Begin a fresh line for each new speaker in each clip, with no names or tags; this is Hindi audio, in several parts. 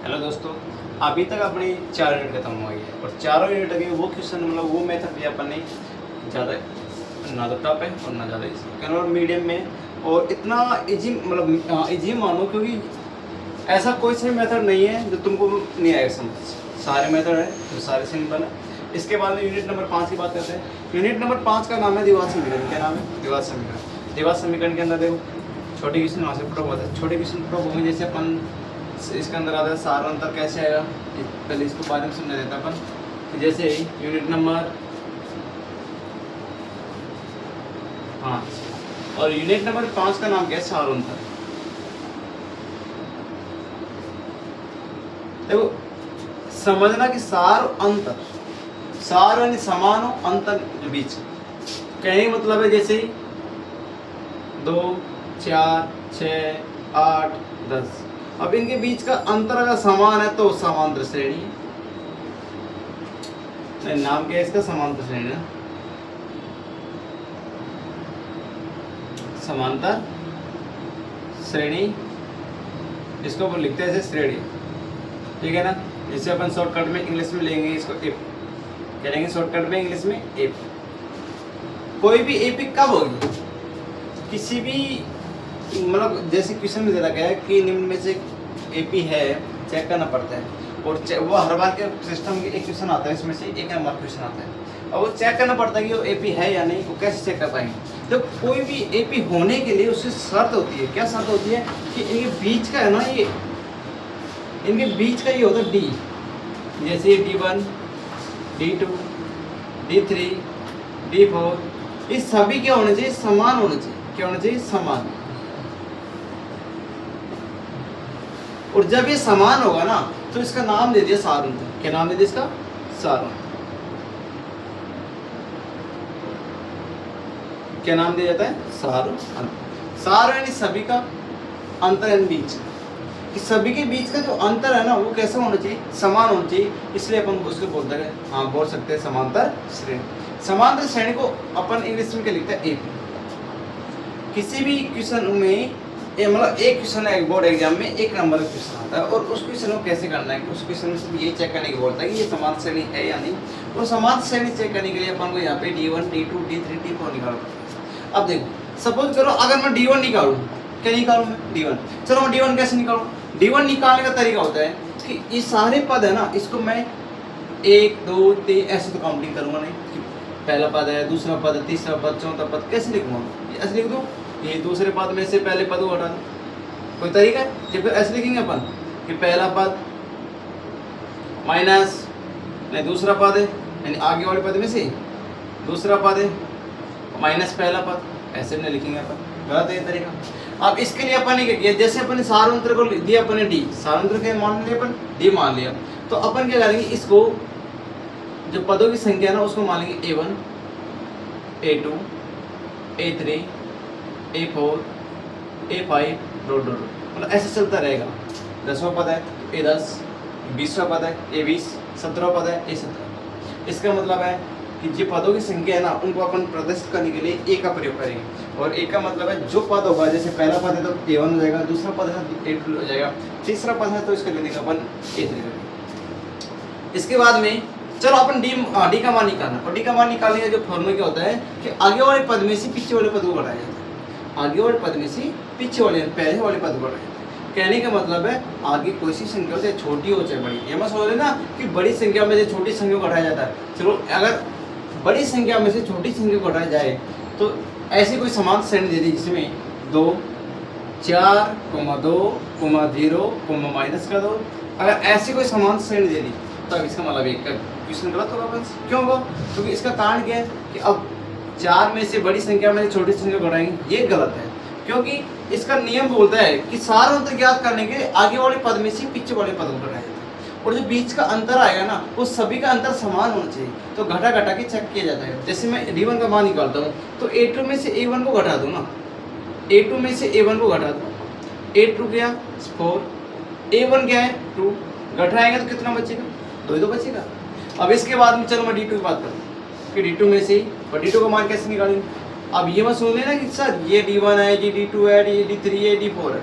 हेलो दोस्तों, अभी तक अपनी 4 यूनिट खत्म हो गई है और चारों यूनिट के वो क्वेश्चन मतलब वो मेथड भी अपन ने ज़्यादा ना तो टफ है और ना ज़्यादा इजी और मीडियम में और इतना इजी मतलब इजी मानो क्योंकि ऐसा कोई सा मेथड नहीं है जो तुमको नहीं आएगा समझ। सारे मेथड है जो सारे सिंपल है। इसके बाद में यूनिट नंबर 5 की बात करते हैं। यूनिट नंबर 5 का नाम है द्विघात समीकरण। क्या नाम है? द्विघात समीकरण। द्विघात समीकरण के अंदर देखो छोटे क्वेश्चन वहाँ से प्रूव होता है। छोटे क्वेश्चन प्रूव होंगे जैसे अपन इसके अंदर आता है सार अंतर कैसे आएगा, पहले इसको बारे में समझा देता अपन कि जैसे यूनिट नंबर 5 और यूनिट नंबर 5 का नाम क्या है? सार अंतर। देखो समझना कि सार अंतर, सार यानी समान हो, अंतर जो बीच कहने का मतलब है जैसे 2 4 6 8 10। अब इनके बीच का अंतर अगर समान है तो समांतर श्रेणी है। नाम क्या है इसका? समांतर श्रेणी ना, समांतर श्रेणी। इसको अपन लिखते हैं ऐसे श्रेणी, ठीक है ना। जिसे अपन शॉर्टकट में इंग्लिश में लेंगे इसको इफ क्या लेंगे शॉर्टकट में इंग्लिश में इफ। कोई भी एपी कब होगी? किसी भी मतलब जैसे क्वेश्चन में दे रखा है कि निम्न में से एपी है, चेक करना पड़ता है और वो हर बार के सिस्टम के एक क्वेश्चन आता है, इसमें से एक नंबर क्वेश्चन आता है और वो चेक करना पड़ता है कि वो एपी है या नहीं। वो कैसे चेक कर पाएंगे? तो कोई भी एपी होने के लिए उससे शर्त होती है। क्या शर्त होती है? कि इनके बीच का है ना, ये इनके बीच का ये होता है डी। जैसे D1 D2 D3 D4 ये सभी क्या होने चाहिए? समान होने चाहिए। क्या होना चाहिए? समान। और जब ये समान होगा ना तो इसका नाम दे दिया सार अंतर। क्या नाम दे दिया इसका? सार अंतर। क्या नाम दिया जाता है? सार अंतर। सार यानी सभी का, अंतर यानी बीच, कि सभी के बीच का जो अंतर है ना वो कैसा होना चाहिए? समान होना चाहिए। इसलिए अपन उसको बोलते हैं, हाँ बोल सकते हैं समांतर श्रेणी। समांतर श्रेणी को अपन इंग्लिश में क्या लिखते हैं? एपी। किसी भी क्वेश्चन में मतलब एक क्वेश्चन है बोर्ड एग्जाम में एक नंबर का क्वेश्चन आता है और उस क्वेश्चन को कैसे करना है? उस क्वेश्चन में ये चेक करने को बोलता है कि ये समांतर श्रेणी है या नहीं। और समांतर श्रेणी चेक करने के लिए अपन को यहाँ पे D1 D2 D3 D4 निकालना पड़ता है। अब देखो सपोज करो अगर मैं D1 निकालूं, क्या निकालूं मैं? D1। चलो मैं D1 कैसे निकालूं? D1 निकालने का तरीका होता है कि ये सारे पद है ना, इसको मैं 1 2 3 ऐसे तो काउंटिंग करूंगा नहीं कि पहला पद है, दूसरा पद है, तीसरा पद, चौथा पद, कैसे लिखूंगा? ऐसे लिख दूं ये दूसरे पद में से पहले पद को हटा दो। कोई तरीका है? या फिर ऐसे लिखेंगे अपन कि पहला पद माइनस नहीं दूसरा पद है, यानी आगे वाले पद में से दूसरा पद है माइनस पहला पद, ऐसे नहीं लिखेंगे अपन। गलत है ये तरीका। अब इसके लिए अपन ने क्या किया? जैसे अपन ने सार अंतर को दिया अपन ने डी, सार अंतर के मान लिया अपन डी मान लिया, तो अपन क्या करेंगे? इसको जो पदों की संख्या है ना उसको मान लेंगे A1 A2 A3 A4 A5 dot dot, मतलब ऐसे चलता रहेगा। 10वां पद है तो A10, 20वां पद है A20, 17वां पद है A17। इसका मतलब है कि जो पदों की संख्या है ना उनको अपन प्रदर्शित करने के लिए A का प्रयोग करेंगे। और A का मतलब है जो पद होगा, जैसे पहला पद है तो A1 हो जाएगा, दूसरा पद है तो A2 हो जाएगा, तीसरा पद है तो इसका ले देंगे अपन A3। इसके बाद में चलो अपन डी का मान निकालना। और डी का मान निकालने का जो फॉर्मूला क्या होता है कि आगे वाले पद में से पीछे वाले पद को घटाया जाता है। आगे वाले पद में से पीछे वाले पहले वाले पद को घटाया जाता है। कहने का मतलब है आगे कोई सी संख्या हो चाहे छोटी हो चाहे बड़ी, ये मत सोच लेना कि बड़ी संख्या में से छोटी संख्या को घटाया जाता है। चलो अगर बड़ी संख्या में से छोटी संख्या को घटाया जाए तो ऐसी कोई समान श्रेणी दे दी जिसमें 2 4 2 0 माइनस का 2, अगर ऐसी कोई समान श्रेणी दे दी तो अब इसका मतलब एक क्वेश्चन गलत होगा बस। क्यों होगा? क्योंकि इसका कारण क्या है कि अब 4 में से बड़ी संख्या में छोटी संख्या घटाएंगे, ये गलत है। क्योंकि इसका नियम बोलता है कि सार अंतर ज्ञात करने के लिए आगे वाले पद में से पीछे वाले पद को घटाया जाता है और जो बीच का अंतर आएगा ना वो सभी का अंतर समान होना चाहिए। तो घटा घटा के चेक किया जाता है। जैसे मैं D1 का मान निकालता हूँ तो A2 में से A1 को घटा दूँ ना, A2 में से A1 को घटा दूँ, A2 क्या 4, A1 क्या है 2, घटाएंगे तो कितना बचेगा? 2 ही तो बचेगा। अब इसके बाद में चलो मैं D2 की बात करूँ कि D2 में से और D2 का मान कैसे निकालेंगे? अब ये मत सोच लेना कि सर ये D1 है, ये D2 है, ये D3 है, D4 है।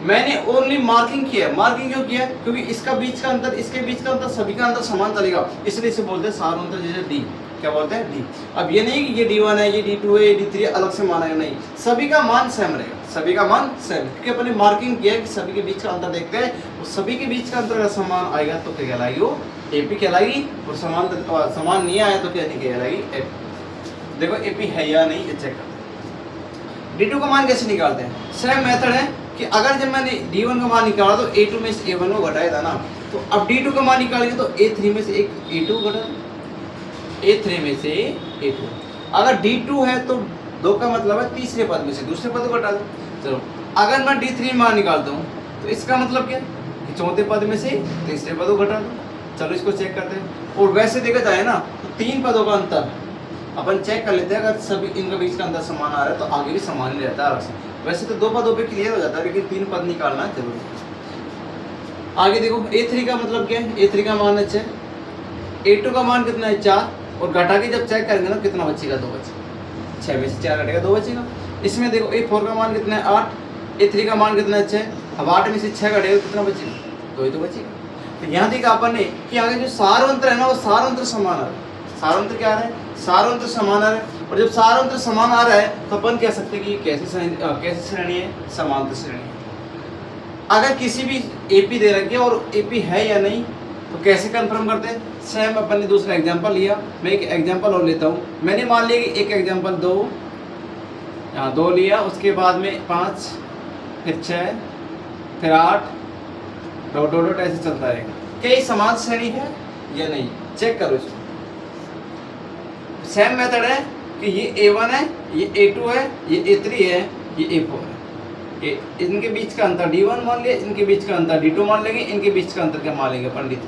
मैंने ओनली मार्किंग किया। मार्किंग क्यों किया? क्योंकि इसका बीच का अंतर, इसके बीच का अंतर, सभी का अंतर समान चलेगा, इसलिए इसे बोलते हैं सार अंतर, जैसे डी। क्या बोलते हैं? डी। अब ये नहीं कि ये D1 है, ये D2 है, ये D3 अलग से माना है, नहीं, सभी का मान सेम रहेगा, सभी का मान सेम, क्योंकि अपने मार्किंग किया है कि सभी के बीच का अंतर देखते हैं, और सभी के बीच का अंतर अगर समान आएगा तो क्या कहलाएगी? वो एपी कहलाएगी, और समान नहीं आया तो क्या नहीं कहलाएगी? एपी। देखो एपी है या नहीं ये चेक करते हैं। D2 का मान कैसे निकालते हैं? सेम मेथड है कि अगर जब मैंने D1 का मान निकाला तो A2 में से A1 को घटाया था ना, तो अब D2 का मान निकालेंगे तो A3 में से एक A2 घटा, A3 में से A2। अगर D2 है तो 2 का मतलब है तीसरे पद में से दूसरे पद को घटा दो। चलो, अगर मैं D3 में मान निकालता हूँ तो इसका मतलब क्या कि चौथे पद में से तीसरे पद को घटा दो। चलो इसको चेक करते हैं। और वैसे देखा जाए ना तो 3 पदों का अंतर अपन चेक कर लेते हैं, अगर सभी इनका बीच का अंतर समान आ रहा है तो आगे भी समान ही रहता है अलग से। वैसे तो 2 पदों पे क्लियर हो जाता है, लेकिन 3 पद निकालना जरूरी है। आगे देखो A3 का मतलब क्या है? A3 का मान है 6, A2 का मान कितना है? 4, और घटा के जब चेक करेंगे ना कितना बचेगा? 2 बचेगा। 6 में से 4 घटेगा 2 बचेगा। इसमें देखो A4 का मान कितना है? 8, A3 का मान कितना है? 6। अब 8 में से 6 घटेगा कितना बचेगा? 2 ही तो बचेगा। तो यहाँ देखा अपन ने कि आगे जो सार अंतर है ना वो सार अंतर समान आ रहा है। सार अंतर क्या आ रहा है? सार अंतर समान आ रहा है। और जब सार अंतर समान आ रहा है तो अपन कह सकते हैं कि ये कैसी श्रेणी है? समांतर श्रेणी है। अगर किसी भी एपी दे रखी है और एपी है या नहीं तो कैसे कंफर्म करते हैं? सेम अपन ने दूसरा एग्जांपल लिया, मैं एक एग्जांपल और लेता हूँ। मैंने मान लिया कि एक एग्जांपल 2, यहाँ 2 लिया, उसके बाद में 5, फिर 6, फिर 8, डॉट डॉट डॉट ऐसे चलता रहेगा। क्या ये समान श्रेणी है या नहीं? चेक करो इसको। सेम मेथड है कि ये A1 है, ये A2 है, ये A3 है, ये A4 है। इनके बीच का अंतर D1 मान लिया, इनके बीच का अंतर D2 मान लेंगे, इनके बीच का अंतर क्या मान लेंगे पंडित?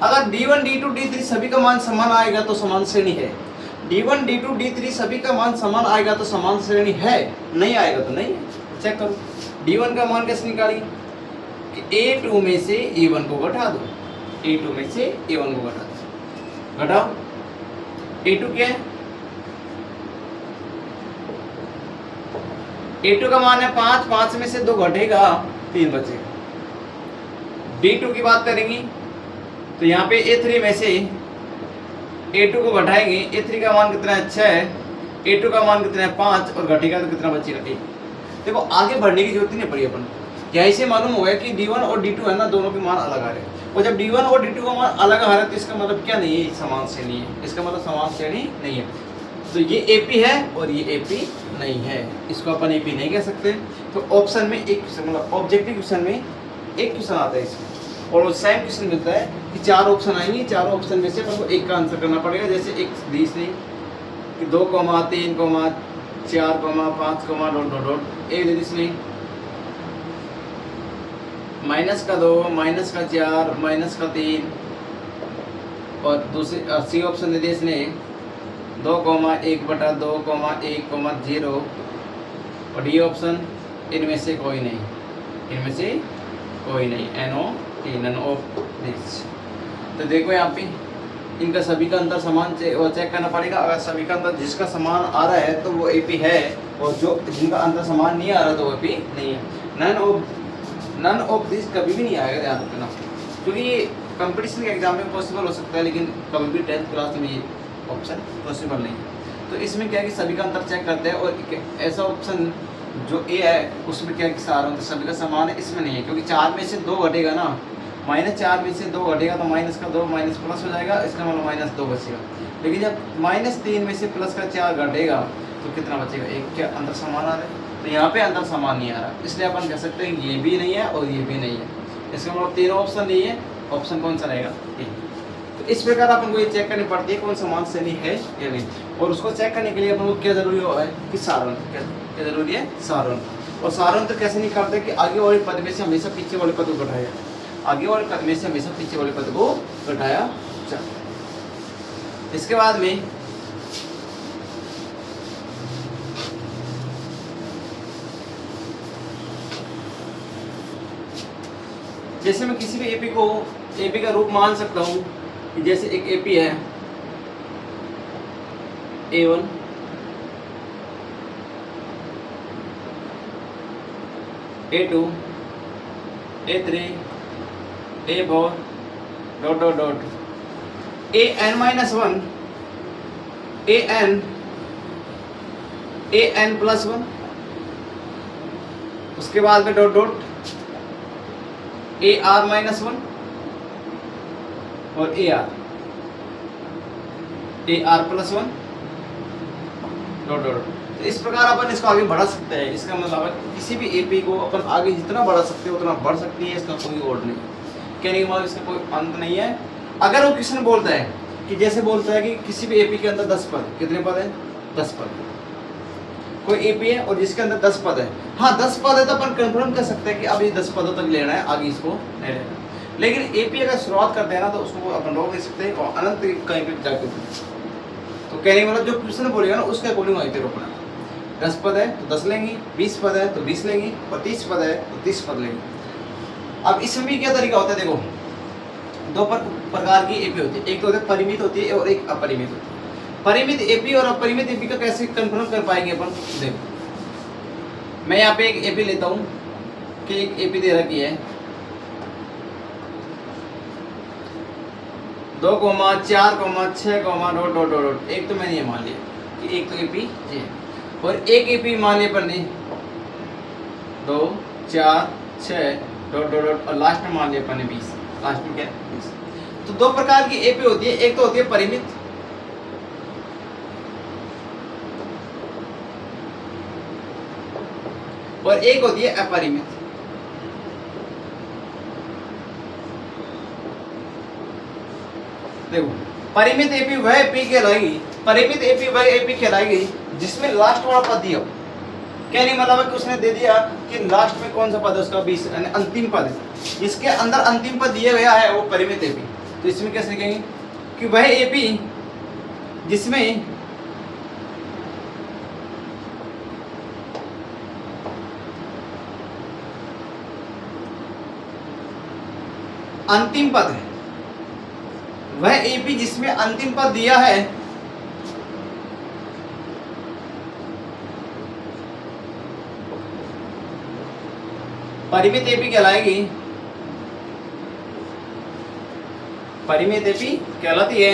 अगर D1 D2 D3 सभी का मान समान आएगा तो समान श्रेणी है। D1 D2 D3 सभी का मान समान आएगा तो समान श्रेणी है, नहीं आएगा तो नहीं है। चेक करो D1 का मान कैसे निकालेंगे कि A2 में से A1 को घटा दो, A2 में से A1 को घटा दो, घटाओ। A2 क्या है? A2 का मान है 5, 5 में से 2 घटेगा 3 बचेगा। D2 की बात करेंगे तो यहाँ पे A3 में से A2 को घटाएंगे, A3 का मान कितना है? 6, A2 का मान कितना है? 5, और घटेगा तो कितना बचेगा? 1। देखो आगे बढ़ने की जरूरत ही नहीं पड़ी अपन को, यहीं से मालूम हो गया कि D1 और D2 है ना, दोनों के मान अलग आ रहे हैं। और जब D1 और D2 का मान अलग आ रहा है तो इसका मतलब क्या नहीं है? समान श्रेणी है। इसका मतलब समान श्रेणी नहीं है। तो ये AP है और ये AP नहीं है, इसको अपन AP नहीं कह सकते। तो ऑप्शन में एक क्वेश्चन, मतलब ऑब्जेक्टिव क्वेश्चन में एक क्वेश्चन आता है इसमें, और सेम क्वेश्चन मिलता है कि 4 ऑप्शन आएंगे, 4 ऑप्शन में से अपन को एक का आंसर करना पड़ेगा। जैसे एक दी इसने कि 2, 3, 4, 5, डॉट डॉट डॉट, एक दे दी इसने -2, -4, -3, और दूसरे C ऑप्शन दे दिया इसने 2, 1/2, 1, 0, और D ऑप्शन इनमें से कोई नहीं, इनमें से कोई नहीं, none of these। तो देखो यहाँ पे इनका सभी का अंतर समान चेक करना पड़ेगा। अगर सभी का अंतर जिसका समान आ रहा है तो वो AP है, और जो जिनका अंतर समान नहीं आ रहा तो वो AP नहीं है। नन ऑफ दिस कभी भी नहीं आएगा, ध्यान रखना, क्योंकि ये कंपटीशन के एग्जाम में पॉसिबल हो सकता है, लेकिन कभी भी 10th क्लास में ये ऑप्शन पॉसिबल नहीं है। तो इसमें क्या है कि सभी का अंतर चेक करते हैं, और ऐसा ऑप्शन जो A है उसमें क्या है कि सारा अंतर सभी का समान है, इसमें नहीं है, क्योंकि 4 में से 2 घटेगा ना, -4 में से 2 घटेगा तो -2 माइनस प्लस हो जाएगा, इसका मतलब -2 बचेगा। लेकिन जब -3 में से प्लस का 4 घटेगा तो कितना बचेगा? 1 के अंतर समान आ रहा है, तो यहाँ पे अंतर समान नहीं आ रहा, इसलिए अपन कह सकते हैं ये भी नहीं है और ये भी नहीं है। इसका मतलब तीनों ऑप्शन नहीं है, ऑप्शन कौन सा रहेगा? ए। तो इस प्रकार अपन को ये चेक करनी पड़ती है कौन समान श्रेणी है या नहीं, और उसको चेक करने के लिए अपन को क्या जरूरी है कि सारांश। क्या जरूरी है? सारांश। और सारांश कैसे निकालते हैं कि आगे वाले पद में से हमेशा पीछे वाले पद को घटाया, आगे वाले पद में से हमेशा पीछे वाले पद को घटाया जाता है। इसके बाद में जैसे मैं किसी भी एपी का रूप मान सकता हूँ कि जैसे एक एपी है A1, A2, A3 A4 dot dot dot an-1 an+1, उसके बाद में डॉट डॉट AR-1 और AR+1 डॉट डॉट। तो इस प्रकार अपन इसको आगे बढ़ा सकते हैं। इसका मतलब है किसी भी एपी को अपन आगे जितना बढ़ा सकते हैं उतना बढ़ सकती है, इसका कोई और नहीं, कहने के बाद इसका कोई अंत नहीं है। अगर वो क्वेश्चन बोलता है कि जैसे बोलता है कि किसी भी एपी के अंदर 10 पद, कितने पद है? 10 पद। कोई एपी है और जिसके अंदर 10 पद है, हाँ 10 पद है तो अपन कंफर्म कर सकते हैं कि अब ये 10 पदों तक लेना है, आगे इसको नहीं लेना। लेकिन एपी अगर शुरुआत करते हैं ना तो उसको अपन रोक नहीं सकते और अनंत कहीं पे जाके, तो कहने का मतलब जो क्वेश्चन बोलेगा ना उसके अकॉर्डिंग वहीं पे रोकना। 10 पद है तो 10 लेंगे, 20 पद है तो 20 लेंगे और 30 पद है तो 30 पद लेंगे। अब इसमें भी क्या तरीका होता है, देखो दो प्रकार की एपी होती है, एक तो होती है परिमित होती है और एक अपरिमित होती है। परिमित एपी और अपरिमित एपी का कैसे कंफर्म कर पाएंगे अपन? देखो मैं यहाँ पे एक एपी लेता हूँ कि एक एपी दे रखी है 2,4,6, डॉट डॉट डॉट। एक तो मैंने ये मान लिया कि एक तो एपी ये है और एक एपी मान लिया अपन ने 2, 4, 6 डॉट डॉट डॉट और लास्ट में मान लिया अपन ने 20। लास्ट में क्या है? 20। तो दो प्रकार की एपी होती है, एक तो होती है परिमित और एक होती है अपरिमित। देखो परिमित एपी वह एपी कहलाएगी, परिमित एपी वह एपी कहलाएगी जिसमें लास्ट वाला पद दिया हो। कहने मतलब है कि उसने दे दिया कि लास्ट में कौन सा पद है उसका 20, यानी अंतिम पद है, इसके अंदर अंतिम पद दिया गया है वो परिमित एपी। तो इसमें कैसे कहेंगे कि वह एपी जिसमें अंतिम पद है, वह एपी जिसमें अंतिम पद दिया है परिमित एपी कहलाएगी, परिमित एपी कहलाती है।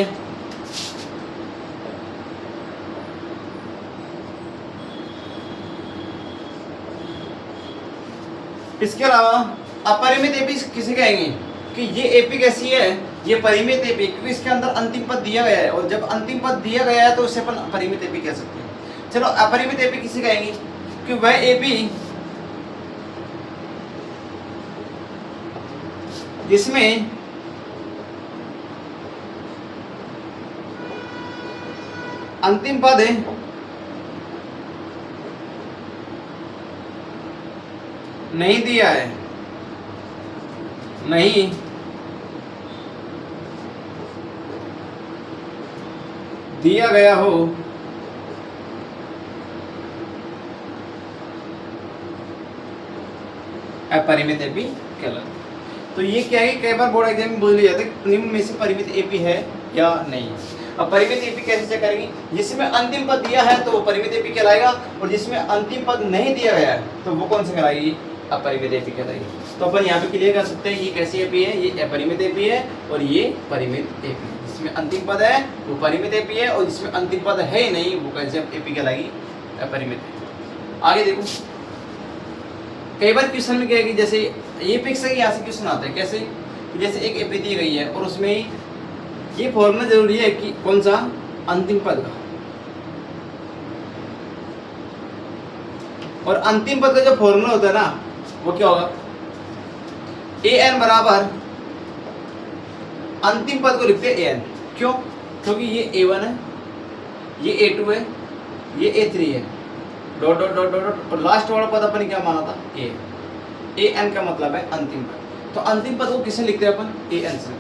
इसके अलावा अपरिमित एपी किसे कहेंगे कि ये एपी कैसी है, ये परिमित एपी, क्योंकि इसके अंदर अंतिम पद दिया गया है और जब अंतिम पद दिया गया है तो उसे अपन अपरिमित एपी कह सकते हैं। चलो अपरिमित एपी किसे कहेंगे कि वह एपी जिसमें अंतिम पद है नहीं दिया है, नहीं दिया गया हो, अपरिमित एपी कहलाता। तो ये क्या है, कई बार बोर्ड एग्जाम में बोल लिया जाता है कि निम्न में से परिमित एपी है या नहीं। अब परिमित एपी कैसे चेक करेंगे? जिसमें अंतिम पद दिया है तो वो परिमित एपी कहलाएगा और जिसमें अंतिम पद नहीं दिया गया है तो वो कौन सा कहलाएगी? अपरिमित एपी कहलाएगी। तो अपन यहाँ पे क्लियर कर सकते हैं ये कैसी एपी है, ये अपरिमित एपी है और ये परिमित एपी। जिसमें अंतिम पद है वो परिमित एपी है और जिसमें अंतिम पद है ही नहीं वो कैसे एपी कहलाएगी? अपरिमित। आगे देखो, कई बार क्वेश्चन में क्या है कि जैसे ये फिक्स है कि यहाँ से क्वेश्चन आता है कैसे, जैसे एक एपी दी गई है और उसमें ये फॉर्मूला जरूरी है कि कौन सा? अंतिम पद का। और अंतिम पद का जो फॉर्मूला होता है ना वो क्या होगा? an बराबर अंतिम पद को लिखते हैं an। क्यों? क्योंकि ये a1 है, ये a2 है, ये a3 है, डॉट डॉट डॉट डॉट और लास्ट वाला पद अपन ने क्या माना था? a। an का मतलब है अंतिम पद। तो अंतिम पद को किससे लिखते हैं अपन? an से।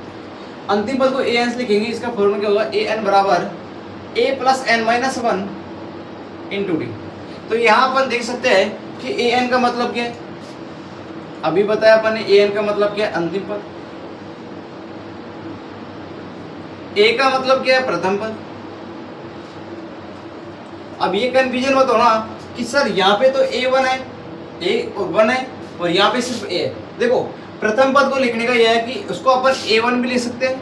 अंतिम पद को an से लिखेंगे, इसका फॉर्मूला क्या होगा? an बराबर a plus n-1 into D. तो यहाँ अपन देख सकते हैं कि an का मतलब क्या है? अभी बताया अपन ने an का मतलब क्या है? अंतिम पद। a का मतलब क्या है? प्रथम पद। अब ये कंफ्यूजन मत होना कि सर यहाँ पे तो a1 है, a1 है और यहाँ पे सिर्फ a है। देखो प्रथम पद को लिखने का यह है कि उसको अपन a1 भी ले सकते हैं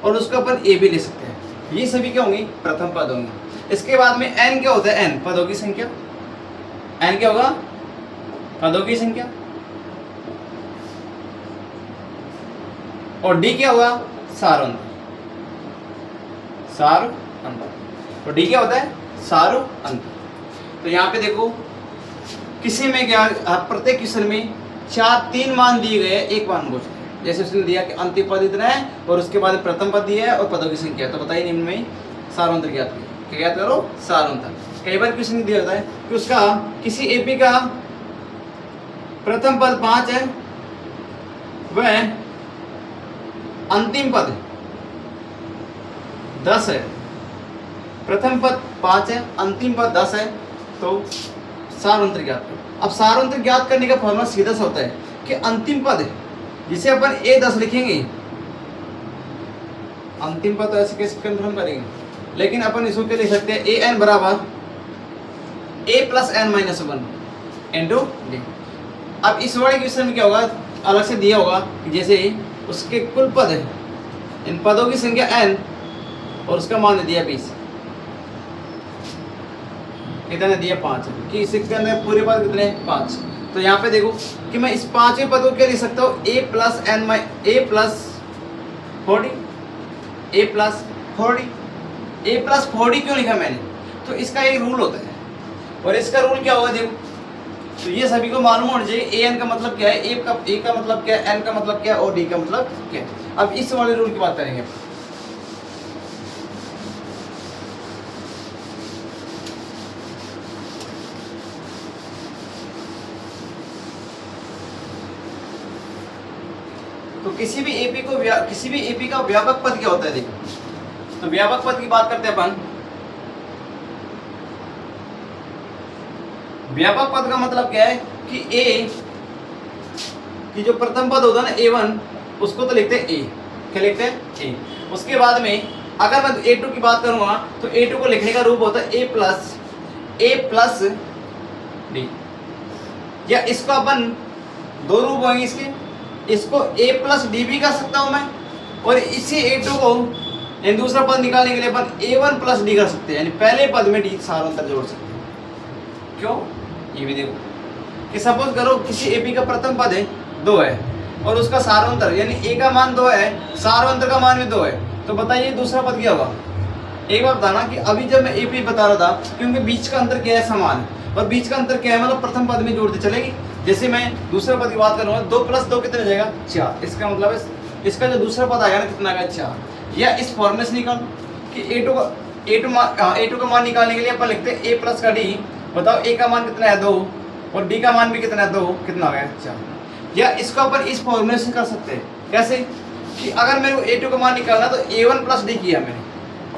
और उसको अपन a भी ले सकते हैं। ये सभी क्या होंगे? प्रथम पद होंगे। इसके बाद में n क्या होता है? n पदों की संख्या। n क्या होगा? पदों की संख्या। और d क्या होगा? सार अंतर। सार अंतर। और d क्या होता है? सार अंतर। तो यहाँ पे देखो किसी में क्या, प्रत्येक क्वेश्चन में 3 मान दिए गए, एक मान पूछते हैं। जैसे उसने दिया कि अंतिम पद इतना है और उसके बाद प्रथम पद दिया है और पदों की संख्या, तो बताइए निम्न में सारांतर ज्ञात करो। क्या ज्ञात करो? सारांतर। कई बार क्वेश्चन दिया जाता है कि उसका किसी एपी का प्रथम पद 5 है, वह अंतिम पद 10 है। प्रथम पद 5 है, अंतिम पद 10 है, तो सारांतर ज्ञात करो। अब सारांतर ज्ञात करने का फॉर्मूला सीधा सा होता है कि अंतिम पद जिसे अपन a10 लिखेंगे, अंतिम पद तो ऐसे कैसे कंफर्म करेंगे, लेकिन अपन इसको क्या लिख सकते हैं? an बराबर a plus n minus 1 into D. अब इस वाले क्वेश्चन में क्या होगा? अलग से दिया होगा कि जैसे उसके कुल पद है, इन पदों की संख्या n और उसका मान दिया 20, कितने दिया? 5, कि इसके अंदर पूरे पद कितने? 5। तो यहाँ पे देखो कि मैं इस 5वें पद को क्या लिख सकता हूँ? a प्लस 40 क्यों लिखा मैंने? तो इसका एक रूल होता है, और इसका रूल क्या होगा? देखो, तो ये सभी को मालूम होना चाहिए an का मतलब क्या है, a का मतलब क्या है, n का मतलब क्या है और d का मतलब क्या है। अब इस वाले रूल की बात करेंगे। तो किसी भी एपी का व्यापक पद क्या होता है? देखो, तो व्यापक पद की बात करते हैं अपन। व्यापक पद का मतलब क्या है कि a की जो प्रथम पद होता है ना a1, उसको तो लिखते हैं a। क्या लिखते हैं? a। उसके बाद में अगर मैं a2 की बात करूंगा तो a2 को लिखने का रूप होता है a प्लस d, या इसको अपन दो रूप होंगे इसके, इसको a प्लस डी भी कर सकता हूं मैं, और इसी a2 को दूसरा पद निकालने के लिए अपन a1 प्लस डी कर सकते हैं, यानी पहले पद में d सारांतर जोड़ सकते हैं। क्यों? ये भी देखो कि सपोज करो किसी एपी का प्रथम पद है 2 है और उसका सारांतर यानी a का मान 2 है, सारांतर का मान भी 2 है, तो बताइए दूसरा पद क्या होगा? एक बार बताना कि अभी जब मैं एपी बता रहा था, क्योंकि बीच का अंतर क्या है? समान, और बीच का अंतर क्या है? मतलब प्रथम पद में जोड़ते चलेगी। जैसे मैं दूसरे पद की बात करूंगा, 2 प्लस 2 कितने हो जाएगा? 4। इसका मतलब है इसका जो दूसरा पद आएगा ना, कितना आएगा? 4। या इस फॉर्मूले से निकालो कि a2 का मान निकालने के लिए अपन लिखते हैं a प्लस का d। बताओ a का मान कितना है? 2, और d का मान भी कितना है? 2। कितना आ गया? 4। या इसको अपन इस फॉर्मूले से कर सकते हैं। कैसे? कि अगर मेरे को a2 का मान निकालना तो a1 प्लस d किया मैंने।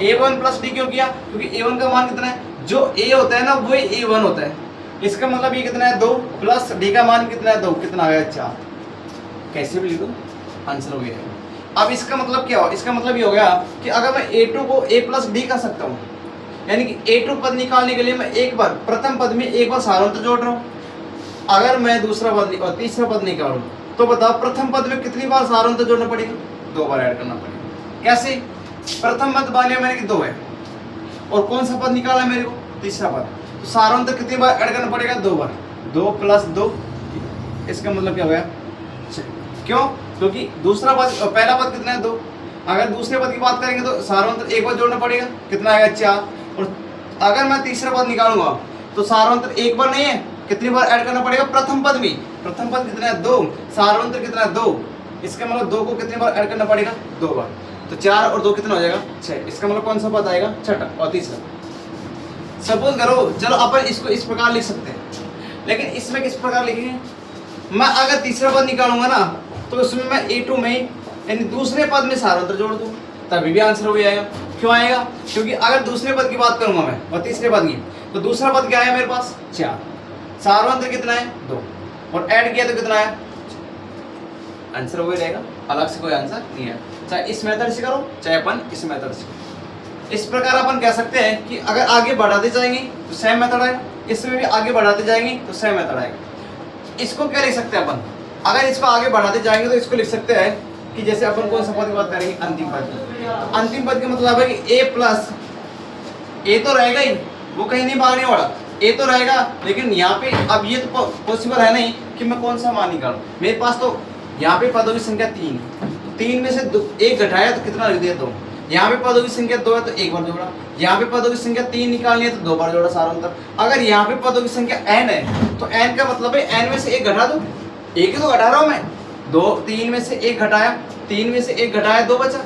a1 प्लस d क्यों किया? क्योंकि a1 का मान कितना है? जो a होता है ना, वही a1 होता है। इसका मतलब ये कितना है? 2 प्लस d का मान कितना है? 2। कितना आ गया? 4। कैसे भी लिखो, आंसर हो गया। अब इसका मतलब क्या हो? इसका मतलब ये हो गया कि अगर मैं a2 को a प्लस d कर सकता हूँ, यानी कि a2 पद निकालने के लिए मैं एक बार प्रथम पद में एक बार सारांतर जोड़ रहा हूँ। अगर मैं दूसरा पद और तीसरा पद निकालूं तो बताओ प्रथम पद में कितनी बार सारांतर जोड़ना पड़ेगा? 2 बार ऐड करना पड़ेगा। कैसे? प्रथम पद मान मैंने कि 2 है, और कौन सा पद निकाला मेरे को? तीसरा पद, तो सारांतर कितनी बार ऐड करना पड़ेगा? 2 बार। 2 प्लस 2, इसका मतलब क्या हो गया? 6। क्यों? क्योंकि दूसरा पद और पहला पद कितना है? 2। अगर दूसरे पद की बात करेंगे तो सारांतर एक बार जोड़ना पड़ेगा, कितना आएगा? 4। और अगर मैं तीसरा पद निकालूंगा तो सारांतर एक बार नहीं है, कितनी बार ऐड करना पड़ेगा? प्रथम पद में। प्रथम पद कितना है? 2। सारांतर कितना है? 2। इसका मतलब 2 को कितनी बार ऐड करना पड़ेगा? 2 बार। तो 4 और 2 कितना हो जाएगा? 6। इसका मतलब कौन सा पद आएगा? छठा और तीसरा। सपोज करो, चलो अपन इसको इस प्रकार लिख सकते हैं, लेकिन इसमें किस प्रकार लिखेंगे? मैं अगर तीसरा पद निकालूंगा ना तो उसमें मैं a2 में यानी दूसरे पद में सारांतर जोड़ दूँ, तभी भी आंसर हो जाएगा। क्यों आएगा? क्योंकि अगर दूसरे पद की बात करूंगा मैं और तीसरे पद की, तो दूसरा पद क्या है मेरे पास? 4। सारांतर कितना है? 2, और ऐड किया तो कितना है? आंसर वही रहेगा, अलग से कोई आंसर नहीं है। चाहे इस मेथड से करो चाहे अपन इस मेथड से करो। इस प्रकार अपन कह सकते हैं कि अगर आगे बढ़ाते जाएंगे तो सेम मेथड आएगा, इसमें भी आगे बढ़ाते जाएंगे तो सेम मेथड आएगा। इसको क्या लिख सकते हैं अपन? अगर इसको आगे बढ़ाते जाएंगे तो इसको लिख सकते हैं कि जैसे अपन कौन सा पद की बात करेंगे, अंतिम पद की। तो अंतिम पद का मतलब है कि ए प्लस, ए तो रहेगा ही, वो कहीं नहीं भागने वाला, ए तो रहेगा। लेकिन यहाँ पे अब ये तो पॉसिबल है नहीं कि मैं कौन सा मान निकालूं। मेरे पास तो यहाँ पे पदों की संख्या 3, 3 में से एक घटाया तो कितना लिख दिया 2। यहाँ पे पदों की संख्या 2 है तो एक बार जोड़ा, यहाँ पे पदों की संख्या 3 निकालनी है तो 2 बार जोड़ा सारांतर। अगर यहाँ पे पदों की संख्या n है तो n का मतलब है n में से एक घटा दो, एक ही तो घटा रहा हूँ मैं, 3 में से एक घटाया, 3 में से एक घटाया 2 बचा,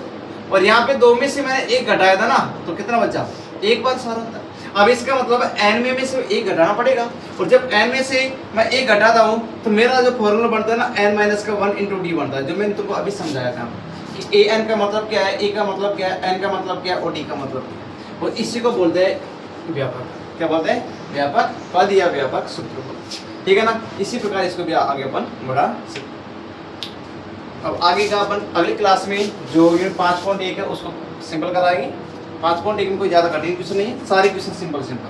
और यहाँ पे 2 में से मैंने एक घटाया था ना, तो कितना बचा, एक बार सारांतर। अब इसका मतलब है n में से एक घटाना पड़ेगा, और जब n में से मैं एक घटाता हूँ तो मेरा जो फॉर्मूला बनता है ना n माइनस का 1 इंटू डी बनता है, जो मैंने तुमको अभी समझाया था कि a n का मतलब क्या है, a का मतलब क्या है, n का मतलब क्या है और d का मतलब क्या है। और इसी को बोलते हैं व्यापक, क्या बोलते हैं, व्यापक पद या व्यापक सूत्र को, ठीक है ना। इसी प्रकार इसको भी आगे अपन बढ़ा सकते। अब आगे का अपन अगली क्लास में जो यूनिट 5.1 है उसको सिंपल कराएंगे। 5.1 में कोई ज़्यादा कठिन क्वेश्चन नहीं है, सारे क्वेश्चन सिंपल सिंपल।